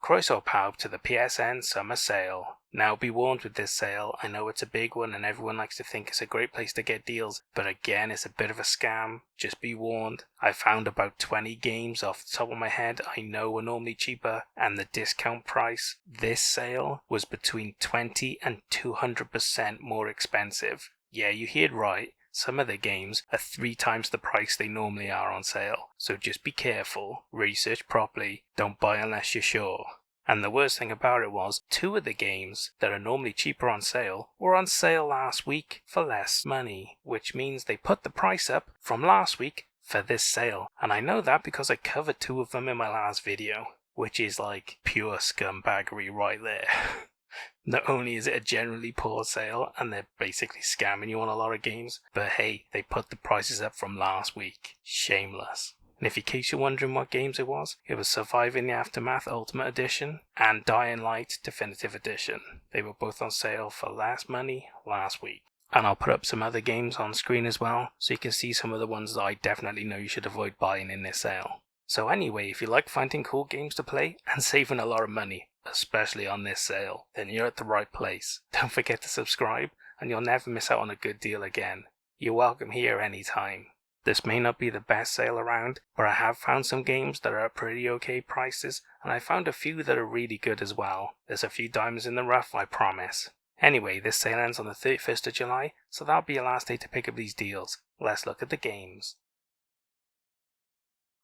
Croeso pawb to the PSN summer sale. Now be warned with this sale, I know it's a big one and everyone likes to think it's a great place to get deals, but again it's a bit of a scam, just be warned. I found about 20 games off the top of my head I know are normally cheaper, and the discount price this sale was between 20 and 200% more expensive. Yeah, you heard right. Some of the games are 3 times the price they normally are on sale, so just be careful, research properly, don't buy unless you're sure. And the worst thing about it was, 2 of the games that are normally cheaper on sale were on sale last week for less money, which means they put the price up from last week for this sale. And I know that because I covered 2 of them in my last video, which is like pure scumbaggery right there. Not only is it a generally poor sale and they're basically scamming you on a lot of games, but hey, they put the prices up from last week. Shameless. And if in case you're wondering what games it was Surviving the Aftermath Ultimate Edition and Dying Light Definitive Edition. They were both on sale for less money last week. And I'll put up some other games on screen as well, so you can see some of the ones that I definitely know you should avoid buying in this sale. So anyway, if you like finding cool games to play and saving a lot of money, especially on this sale, then you're at the right place. Don't forget to subscribe and you'll never miss out on a good deal again. You're welcome here anytime. This may not be the best sale around, but I have found some games that are at pretty okay prices, and I found a few that are really good as well. There's a few diamonds in the rough, I promise. Anyway, this sale ends on the 31st of July, so that'll be your last day to pick up these deals. Let's look at the games.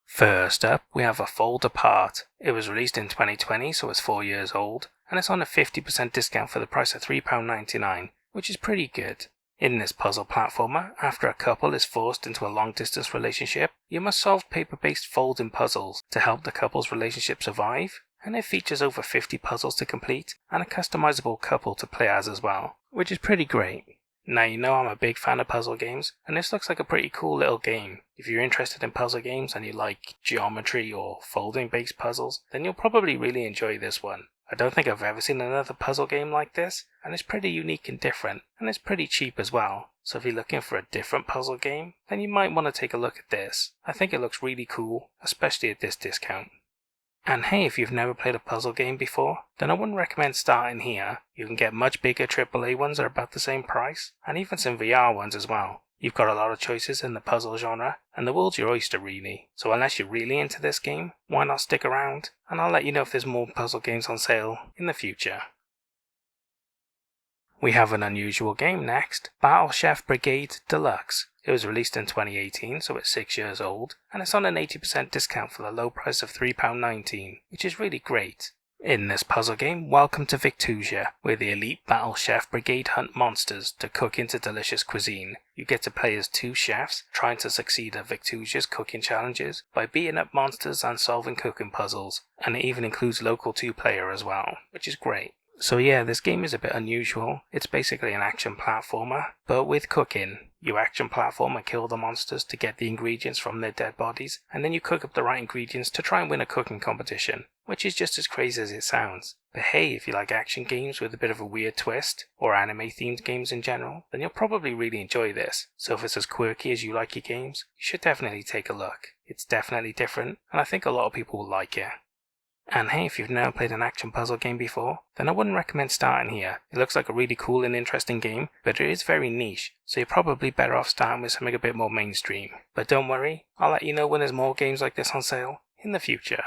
First up, we have A Fold Apart. It was released in 2020, so it's 4 years old, and it's on a 50% discount for the price of £3.99, which is pretty good. In this puzzle platformer, after a couple is forced into a long-distance relationship, you must solve paper-based folding puzzles to help the couple's relationship survive, and it features over 50 puzzles to complete and a customizable couple to play as well, which is pretty great. Now you know I'm a big fan of puzzle games, and this looks like a pretty cool little game. If you're interested in puzzle games and you like geometry or folding-based puzzles, then you'll probably really enjoy this one. I don't think I've ever seen another puzzle game like this, and it's pretty unique and different, and it's pretty cheap as well. So if you're looking for a different puzzle game, then you might want to take a look at this. I think it looks really cool, especially at this discount. And hey, if you've never played a puzzle game before, then I wouldn't recommend starting here. You can get much bigger AAA ones that are about the same price, and even some VR ones as well. You've got a lot of choices in the puzzle genre, and the world's your oyster really. So unless you're really into this game, why not stick around? And I'll let you know if there's more puzzle games on sale in the future. We have an unusual game next, Battle Chef Brigade Deluxe. It was released in 2018, so it's 6 years old, and it's on an 80% discount for the low price of £3.19, which is really great. In this puzzle game, welcome to Victusia, where the elite Battle Chef Brigade hunt monsters to cook into delicious cuisine. You get to play as 2 chefs, trying to succeed at Victusia's cooking challenges by beating up monsters and solving cooking puzzles, and it even includes local 2-player as well, which is great. So yeah, this game is a bit unusual. It's basically an action platformer, but with cooking. You action platform and kill the monsters to get the ingredients from their dead bodies, and then you cook up the right ingredients to try and win a cooking competition, which is just as crazy as it sounds. But hey, if you like action games with a bit of a weird twist, or anime themed games in general, then you'll probably really enjoy this. So if it's as quirky as you like your games, you should definitely take a look. It's definitely different, and I think a lot of people will like it. And hey, if you've never played an action puzzle game before, then I wouldn't recommend starting here. It looks like a really cool and interesting game, but it is very niche, so you're probably better off starting with something a bit more mainstream. But don't worry, I'll let you know when there's more games like this on sale in the future.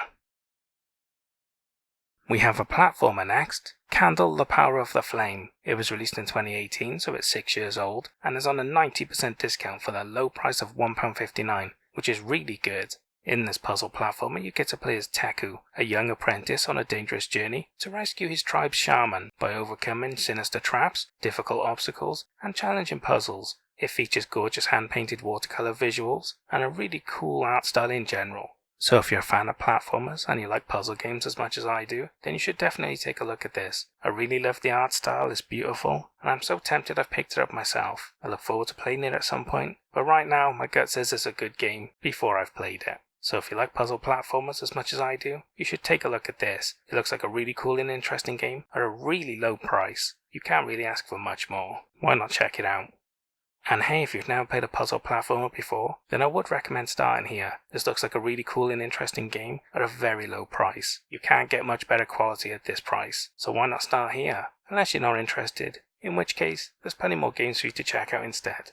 We have a platformer next, Candle the Power of the Flame. It was released in 2018, so it's 6 years old, and is on a 90% discount for the low price of £1.59, which is really good. In this puzzle platformer, you get to play as Teku, a young apprentice on a dangerous journey to rescue his tribe's shaman by overcoming sinister traps, difficult obstacles, and challenging puzzles. It features gorgeous hand-painted watercolor visuals and a really cool art style in general. So if you're a fan of platformers and you like puzzle games as much as I do, then you should definitely take a look at this. I really love the art style, it's beautiful, and I'm so tempted I've picked it up myself. I look forward to playing it at some point, but right now my gut says it's a good game before I've played it. So if you like puzzle platformers as much as I do, you should take a look at this. It looks like a really cool and interesting game at a really low price. You can't really ask for much more. Why not check it out? And hey, if you've never played a puzzle platformer before, then I would recommend starting here. This looks like a really cool and interesting game at a very low price. You can't get much better quality at this price, so why not start here? Unless you're not interested, in which case, there's plenty more games for you to check out instead.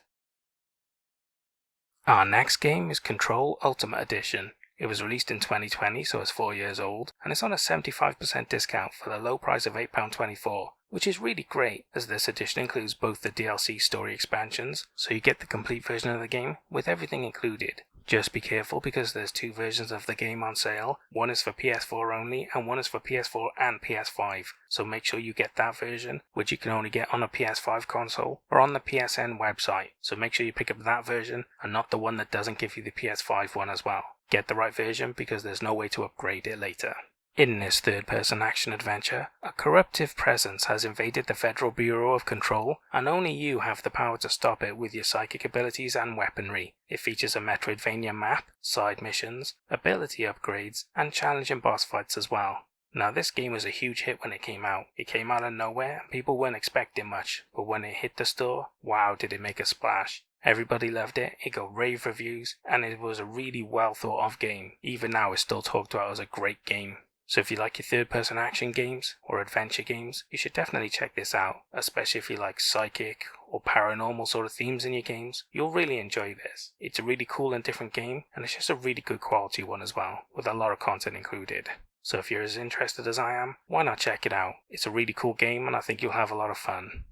Our next game is Control Ultimate Edition. It was released in 2020, so it's 4 years old, and it's on a 75% discount for the low price of £8.24, which is really great, as this edition includes both the DLC story expansions, so you get the complete version of the game with everything included. Just be careful because there's 2 versions of the game on sale. One is for PS4 only, and one is for PS4 and PS5, so make sure you get that version, which you can only get on a PS5 console or on the PSN website, so make sure you pick up that version and not the one that doesn't give you the PS5 one as well. Get the right version because there's no way to upgrade it later. In this third-person action adventure, a corruptive presence has invaded the Federal Bureau of Control, and only you have the power to stop it with your psychic abilities and weaponry. It features a Metroidvania map, side missions, ability upgrades, and challenging boss fights as well. Now this game was a huge hit when it came out. It came out of nowhere, and people weren't expecting much, but when it hit the store, wow did it make a splash. Everybody loved it, it got rave reviews, and it was a really well thought of game. Even now it's still talked about as a great game. So if you like your third-person action games or adventure games, you should definitely check this out, especially if you like psychic or paranormal sort of themes in your games. You'll really enjoy this. It's a really cool and different game, and it's just a really good quality one as well, with a lot of content included. So if you're as interested as I am, why not check it out? It's a really cool game and I think you'll have a lot of fun.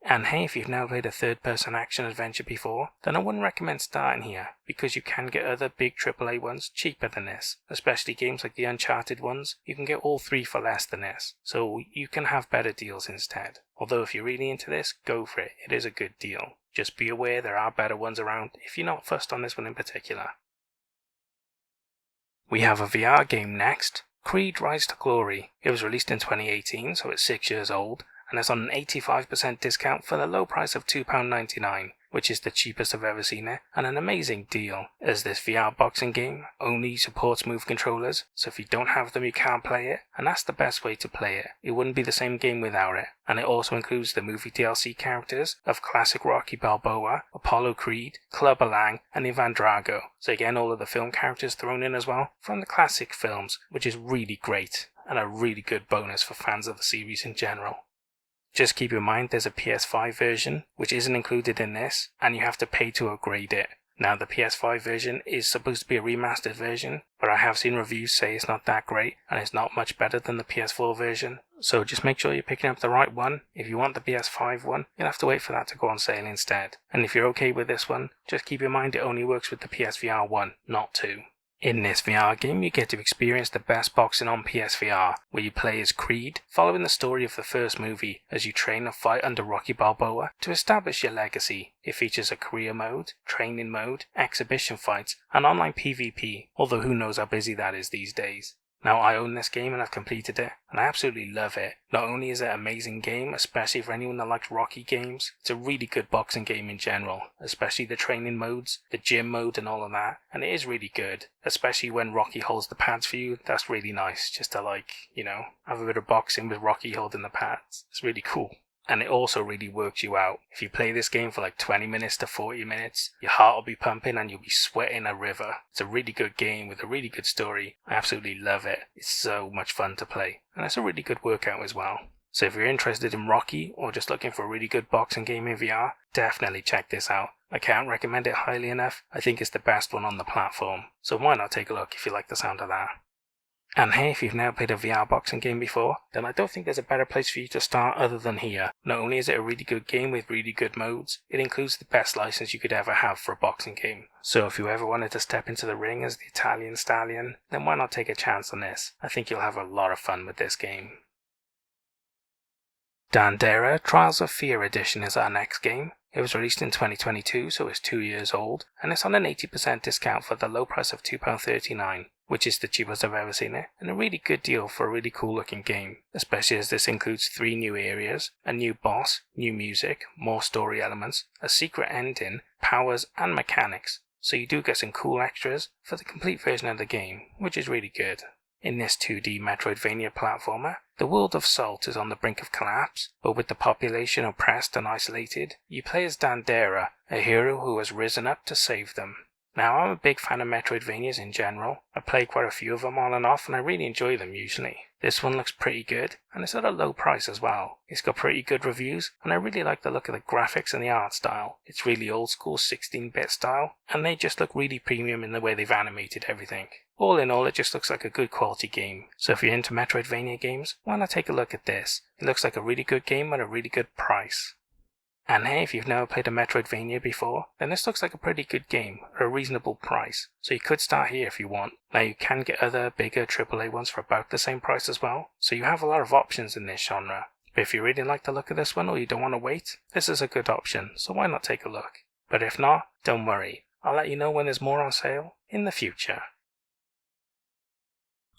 And hey, if you've never played a third-person action adventure before, then I wouldn't recommend starting here, because you can get other big AAA ones cheaper than this, especially games like the Uncharted ones. You can get all 3 for less than this, so you can have better deals instead. Although if you're really into this, go for it, it is a good deal. Just be aware there are better ones around if you're not fussed on this one in particular. We have a VR game next, Creed Rise to Glory. It was released in 2018, so it's 6 years old, and it's on an 85% discount for the low price of £2.99, which is the cheapest I've ever seen it, and an amazing deal, as this VR boxing game only supports Move controllers, so if you don't have them you can't play it, and that's the best way to play it. It wouldn't be the same game without it, and it also includes the movie DLC characters of classic Rocky Balboa, Apollo Creed, Clubber Lang, and Ivan Drago, so again all of the film characters thrown in as well, from the classic films, which is really great, and a really good bonus for fans of the series in general. Just keep in mind there's a PS5 version, which isn't included in this, and you have to pay to upgrade it. Now the PS5 version is supposed to be a remastered version, but I have seen reviews say it's not that great, and it's not much better than the PS4 version, so just make sure you're picking up the right one. If you want the PS5 one, you'll have to wait for that to go on sale instead. And if you're okay with this one, just keep in mind it only works with the PSVR 1, not 2. In this VR game, you get to experience the best boxing on PSVR, where you play as Creed, following the story of the first movie, as you train and fight under Rocky Balboa to establish your legacy. It features a career mode, training mode, exhibition fights, and online PvP, although who knows how busy that is these days. Now I own this game and I've completed it, and I absolutely love it. Not only is it an amazing game, especially for anyone that likes Rocky games, it's a really good boxing game in general, especially the training modes, the gym mode and all of that, and it is really good, especially when Rocky holds the pads for you. That's really nice, just to have a bit of boxing with Rocky holding the pads. It's really cool. And it also really works you out. If you play this game for like 20 minutes to 40 minutes, your heart will be pumping and you'll be sweating a river. It's a really good game with a really good story. I absolutely love it. It's so much fun to play. And it's a really good workout as well. So if you're interested in Rocky or just looking for a really good boxing game in VR, definitely check this out. I can't recommend it highly enough. I think it's the best one on the platform. So why not take a look if you like the sound of that? And hey, if you've never played a VR boxing game before, then I don't think there's a better place for you to start other than here. Not only is it a really good game with really good modes, it includes the best license you could ever have for a boxing game. So if you ever wanted to step into the ring as the Italian Stallion, then why not take a chance on this? I think you'll have a lot of fun with this game. Dandera Trials of Fear Edition is our next game. It was released in 2022, so it's 2 years old, and it's on an 80% discount for the low price of £2.39, which is the cheapest I've ever seen it, and a really good deal for a really cool looking game, especially as this includes 3 new areas, a new boss, new music, more story elements, a secret ending, powers and mechanics, so you do get some cool extras for the complete version of the game, which is really good. In this 2D Metroidvania platformer, the world of Salt is on the brink of collapse, but with the population oppressed and isolated, you play as Dandera, a hero who has risen up to save them. Now, I'm a big fan of Metroidvanias in general. I play quite a few of them on and off, and I really enjoy them usually. This one looks pretty good, and it's at a low price as well. It's got pretty good reviews, and I really like the look of the graphics and the art style. It's really old school 16-bit style, and they just look really premium in the way they've animated everything. All in all, it just looks like a good quality game. So if you're into Metroidvania games, why not take a look at this? It looks like a really good game at a really good price. And hey, if you've never played a Metroidvania before, then this looks like a pretty good game at a reasonable price, so you could start here if you want. Now you can get other bigger AAA ones for about the same price as well, so you have a lot of options in this genre. But if you really like the look of this one or you don't want to wait, this is a good option, so why not take a look? But if not, don't worry, I'll let you know when there's more on sale in the future.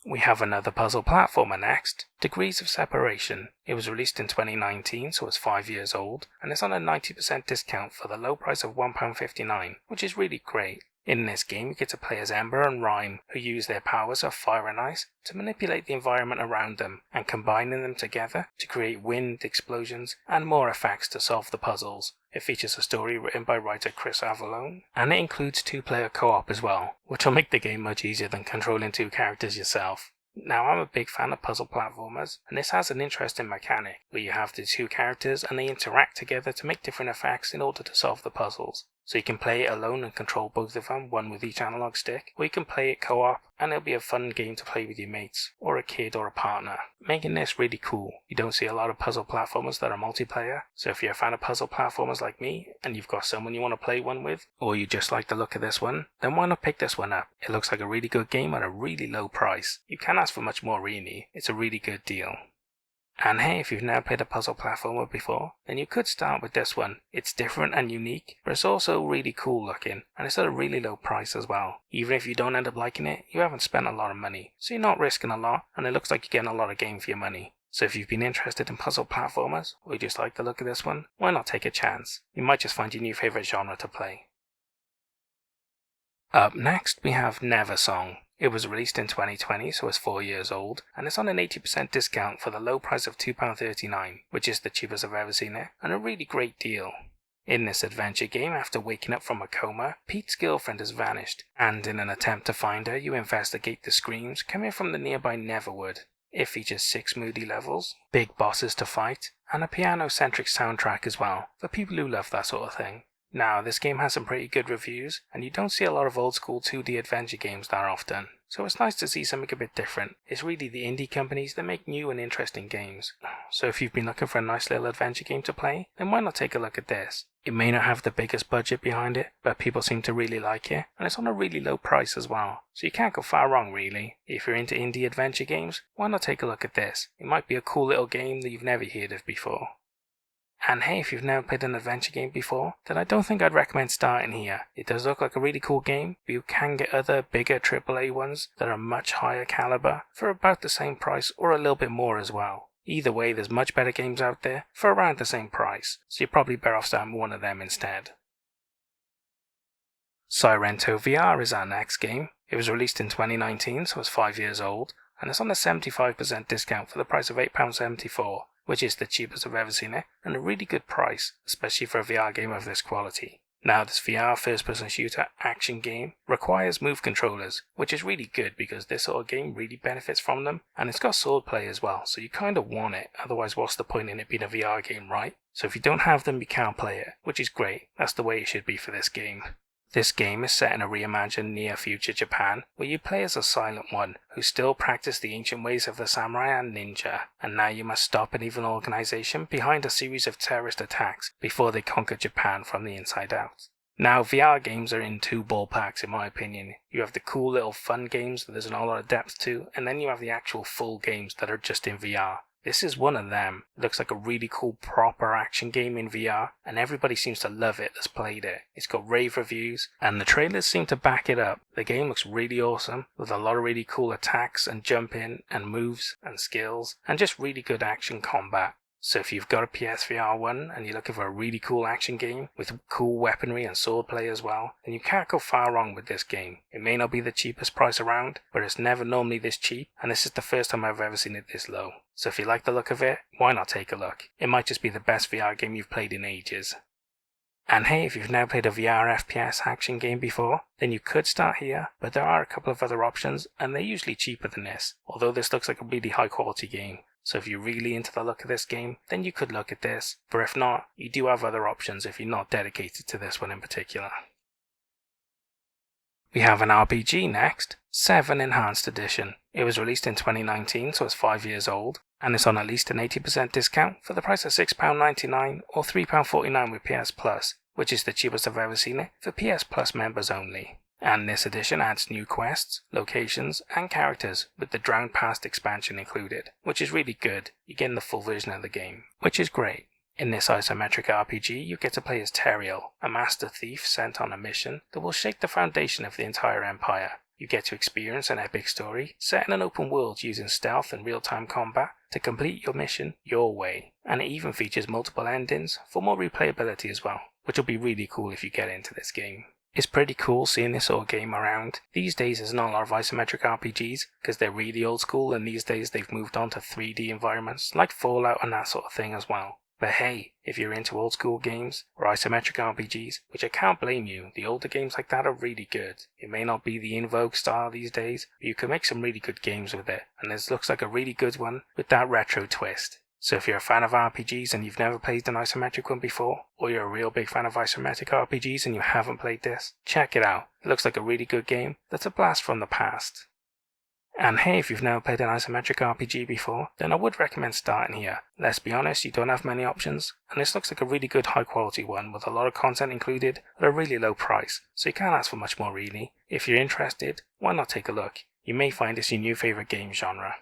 We have another puzzle platformer next, Degrees of Separation. It was released in 2019, so it's 5 years old, and it's on a 90% discount for the low price of £1.59, which is really great. In this game, you get to play as Ember and Rhyme, who use their powers of fire and ice to manipulate the environment around them, and combining them together to create wind, explosions, and more effects to solve the puzzles. It features a story written by writer Chris Avallone, and it includes 2-player co-op as well, which will make the game much easier than controlling 2 characters yourself. Now, I'm a big fan of puzzle platformers, and this has an interesting mechanic, where you have the 2 characters and they interact together to make different effects in order to solve the puzzles. So you can play it alone and control both of them, one with each analog stick, or you can play it co-op, and it'll be a fun game to play with your mates, or a kid or a partner, making this really cool. You don't see a lot of puzzle platformers that are multiplayer, so if you're a fan of puzzle platformers like me, and you've got someone you want to play one with, or you just like the look of this one, then why not pick this one up? It looks like a really good game at a really low price. You can't ask for much more really, it's a really good deal. And hey, if you've never played a puzzle platformer before, then you could start with this one. It's different and unique, but it's also really cool looking, and it's at a really low price as well. Even if you don't end up liking it, you haven't spent a lot of money, so you're not risking a lot, and it looks like you're getting a lot of game for your money. So if you've been interested in puzzle platformers, or you just like the look of this one, why not take a chance? You might just find your new favourite genre to play. Up next, we have Never Song. It was released in 2020, so it's 4 years old, and it's on an 80% discount for the low price of £2.39, which is the cheapest I've ever seen it, and a really great deal. In this adventure game, after waking up from a coma, Pete's girlfriend has vanished, and in an attempt to find her, you investigate the screams coming from the nearby Neverwood. It features 6 moody levels, big bosses to fight, and a piano-centric soundtrack as well, for people who love that sort of thing. Now, this game has some pretty good reviews, and you don't see a lot of old school 2D adventure games that often, so it's nice to see something a bit different. It's really the indie companies that make new and interesting games. So if you've been looking for a nice little adventure game to play, then why not take a look at this? It may not have the biggest budget behind it, but people seem to really like it, and it's on a really low price as well, so you can't go far wrong really. If you're into indie adventure games, why not take a look at this? It might be a cool little game that you've never heard of before. And hey, if you've never played an adventure game before, then I don't think I'd recommend starting here. It does look like a really cool game, but you can get other bigger AAA ones that are much higher caliber for about the same price or a little bit more as well. Either way, there's much better games out there for around the same price, so you're probably better off starting one of them instead. Sento VR is our next game. It was released in 2019, so it's 5 years old, and it's on a 75% discount for the price of £8.74. Which is the cheapest I've ever seen it, and a really good price, especially for a VR game of this quality. Now, this VR first-person shooter action game requires move controllers, which is really good because this sort of game really benefits from them, and it's got swordplay as well, so you kind of want it, otherwise what's the point in it being a VR game, right? So if you don't have them, you can't play it, which is great. That's the way it should be for this game. This game is set in a reimagined near-future Japan, where you play as a silent one, who still practice the ancient ways of the samurai and ninja, and now you must stop an evil organization behind a series of terrorist attacks before they conquer Japan from the inside out. Now, VR games are in 2 ballparks in my opinion. You have the cool little fun games that there's not a lot of depth to, and then you have the actual full games that are just in VR. This is one of them. It looks like a really cool proper action game in VR, and everybody seems to love it that's played it. It's got rave reviews, and the trailers seem to back it up. The game looks really awesome, with a lot of really cool attacks and jump in and moves and skills, and just really good action combat. So if you've got a PSVR 1 and you're looking for a really cool action game with cool weaponry and swordplay as well, then you can't go far wrong with this game. It may not be the cheapest price around, but it's never normally this cheap, and this is the first time I've ever seen it this low. So if you like the look of it, why not take a look? It might just be the best VR game you've played in ages. And hey, if you've never played a VR FPS action game before, then you could start here, but there are a couple of other options, and they're usually cheaper than this, although this looks like a really high quality game. So if you're really into the look of this game, then you could look at this, but if not, you do have other options if you're not dedicated to this one in particular. We have an RPG next, 7 Enhanced Edition. It was released in 2019, so it's 5 years old, and it's on at least an 80% discount for the price of £6.99 or £3.49 with PS Plus, which is the cheapest I've ever seen it for PS Plus members only. And this edition adds new quests, locations, and characters with the Drowned Past expansion included, which is really good. You're getting the full version of the game, which is great. In this isometric RPG, you get to play as Teriel, a master thief sent on a mission that will shake the foundation of the entire empire. You get to experience an epic story set in an open world using stealth and real-time combat to complete your mission your way, and it even features multiple endings for more replayability as well, which will be really cool if you get into this game. It's pretty cool seeing this sort of game around. These days there's not a lot of isometric RPGs because they're really old school, and these days they've moved on to 3D environments like Fallout and that sort of thing as well. But hey, if you're into old school games or isometric RPGs, which I can't blame you, the older games like that are really good. It may not be the in vogue style these days, but you can make some really good games with it, and this looks like a really good one with that retro twist. So if you're a fan of RPGs and you've never played an isometric one before, or you're a real big fan of isometric RPGs and you haven't played this, check it out. It looks like a really good game that's a blast from the past. And hey, if you've never played an isometric RPG before, then I would recommend starting here. Let's be honest, you don't have many options, and this looks like a really good high quality one with a lot of content included at a really low price, so you can't ask for much more really. If you're interested, why not take a look? You may find this your new favourite game genre.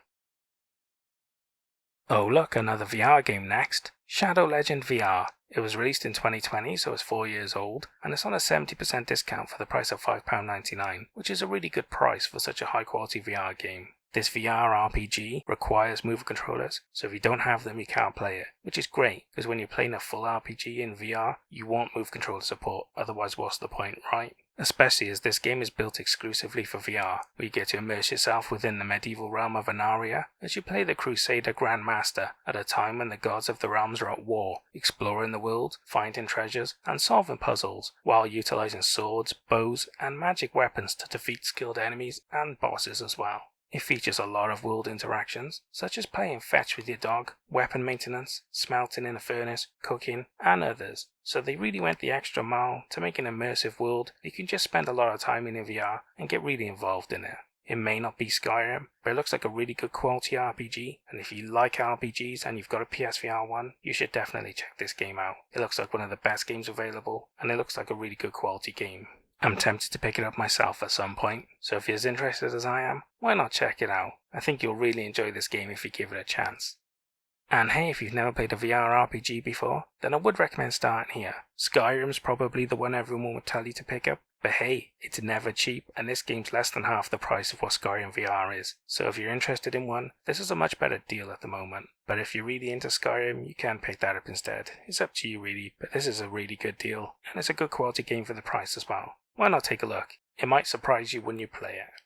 Oh look, another VR game next, Shadow Legend VR. It was released in 2020, so it's 4 years old, and it's on a 70% discount for the price of £5.99, which is a really good price for such a high quality VR game. This VR RPG requires move controllers, so if you don't have them you can't play it, which is great, because when you're playing a full RPG in VR, you want move controller support, otherwise what's the point, right? Especially as this game is built exclusively for VR, where you get to immerse yourself within the medieval realm of Anaria as you play the Crusader Grand Master at a time when the gods of the realms are at war, exploring the world, finding treasures, and solving puzzles, while utilizing swords, bows, and magic weapons to defeat skilled enemies and bosses as well. It features a lot of world interactions, such as playing fetch with your dog, weapon maintenance, smelting in a furnace, cooking, and others. So they really went the extra mile to make an immersive world you can just spend a lot of time in VR and get really involved in it. It may not be Skyrim, but it looks like a really good quality RPG, and if you like RPGs and you've got a PSVR 1, you should definitely check this game out. It looks like one of the best games available, and it looks like a really good quality game. I'm tempted to pick it up myself at some point, so if you're as interested as I am, why not check it out? I think you'll really enjoy this game if you give it a chance. And hey, if you've never played a VR RPG before, then I would recommend starting here. Skyrim's probably the one everyone would tell you to pick up, but hey, it's never cheap, and this game's less than half the price of what Skyrim VR is. So if you're interested in one, this is a much better deal at the moment. But if you're really into Skyrim, you can pick that up instead. It's up to you really, but this is a really good deal, and it's a good quality game for the price as well. Why not take a look? It might surprise you when you play it.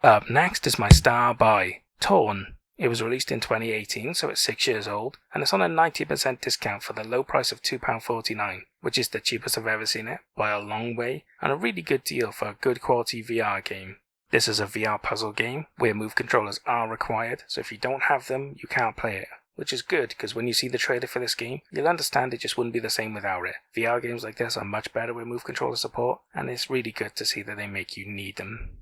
Up next is my star buy, Torn. It was released in 2018, so it's 6 years old, and it's on a 90% discount for the low price of £2.49, which is the cheapest I've ever seen it, by a long way, and a really good deal for a good quality VR game. This is a VR puzzle game, where move controllers are required, so if you don't have them, you can't play it. Which is good, because when you see the trailer for this game, you'll understand it just wouldn't be the same without it. VR games like this are much better with move controller support, and it's really good to see that they make you need them.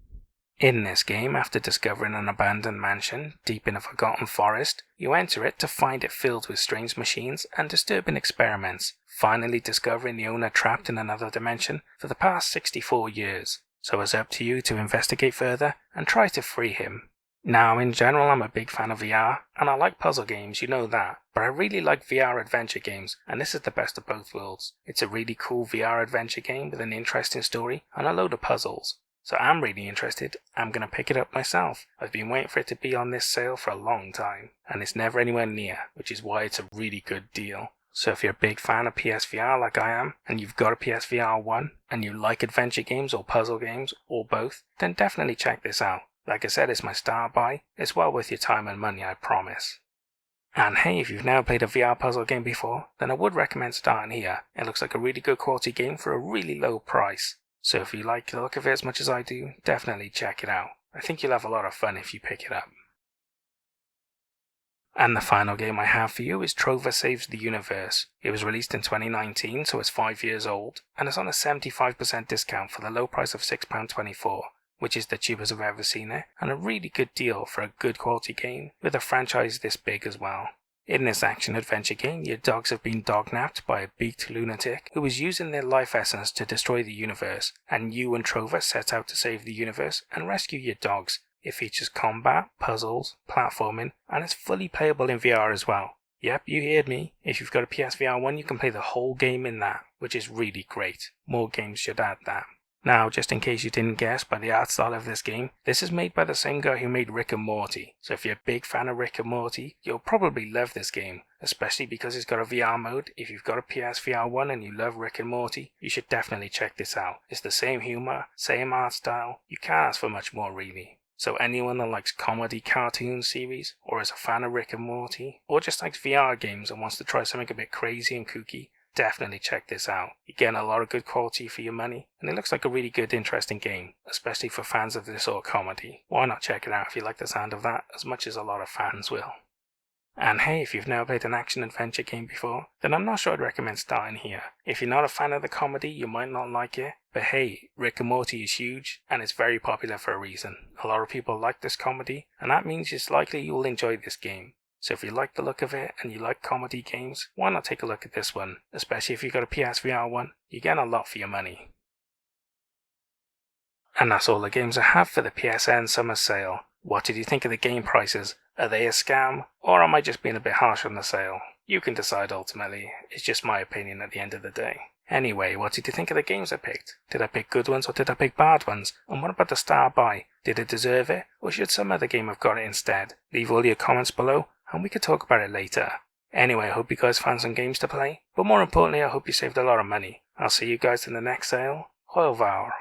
In this game, after discovering an abandoned mansion deep in a forgotten forest, you enter it to find it filled with strange machines and disturbing experiments, finally discovering the owner trapped in another dimension for the past 64 years. So it's up to you to investigate further and try to free him. Now, in general, I'm a big fan of VR, and I like puzzle games, you know that, but I really like VR adventure games, and this is the best of both worlds. It's a really cool VR adventure game with an interesting story and a load of puzzles. so I'm really interested. I'm gonna pick it up myself. I've been waiting for it to be on this sale for a long time, and it's never anywhere near, which is why it's a really good deal. So if you're a big fan of PSVR like I am, and you've got a PSVR 1, and you like adventure games or puzzle games, or both, then definitely check this out. Like I said, it's my start buy. It's well worth your time and money, I promise. And hey, if you've never played a VR puzzle game before, then I would recommend starting here. It looks like a really good quality game for a really low price. So if you like the look of it as much as I do, definitely check it out. I think you'll have a lot of fun if you pick it up. And the final game I have for you is Trover Saves the Universe. It was released in 2019, so it's 5 years old, and it's on a 75% discount for the low price of £6.24. Which is the cheapest I've ever seen it, and a really good deal for a good quality game with a franchise this big as well. In this action-adventure game, your dogs have been dognapped by a beaked lunatic who is using their life essence to destroy the universe, and you and Trover set out to save the universe and rescue your dogs. It features combat, puzzles, platforming, and it's fully playable in VR as well. Yep, you heard me. If you've got a PSVR 1, you can play the whole game in that, which is really great. More games should add that. Now, just in case you didn't guess by the art style of this game, this is made by the same guy who made Rick and Morty. So if you're a big fan of Rick and Morty, you'll probably love this game, especially because it's got a VR mode. If you've got a PSVR 1 and you love Rick and Morty, you should definitely check this out. It's the same humor, same art style, you can't ask for much more really. So anyone that likes comedy cartoon series, or is a fan of Rick and Morty, or just likes VR games and wants to try something a bit crazy and kooky, definitely check this out. You're getting a lot of good quality for your money, and it looks like a really good, interesting game, especially for fans of this sort of comedy. Why not check it out if you like the sound of that as much as a lot of fans will? And hey, if you've never played an action-adventure game before, then I'm not sure I'd recommend starting here. If you're not a fan of the comedy, you might not like it, but hey, Rick and Morty is huge, and it's very popular for a reason. A lot of people like this comedy, and that means it's likely you'll enjoy this game. So if you like the look of it and you like comedy games, why not take a look at this one? Especially if you've got a PSVR 1, you're getting a lot for your money. And that's all the games I have for the PSN summer sale. What did you think of the game prices? Are they a scam? Or am I just being a bit harsh on the sale? You can decide ultimately. It's just my opinion at the end of the day. Anyway, what did you think of the games I picked? Did I pick good ones or did I pick bad ones? And what about the star buy? Did it deserve it? Or should some other game have got it instead? Leave all your comments below and we could talk about it later. Anyway, I hope you guys found some games to play, but more importantly I hope you saved a lot of money. I'll see you guys in the next sale. Au revoir.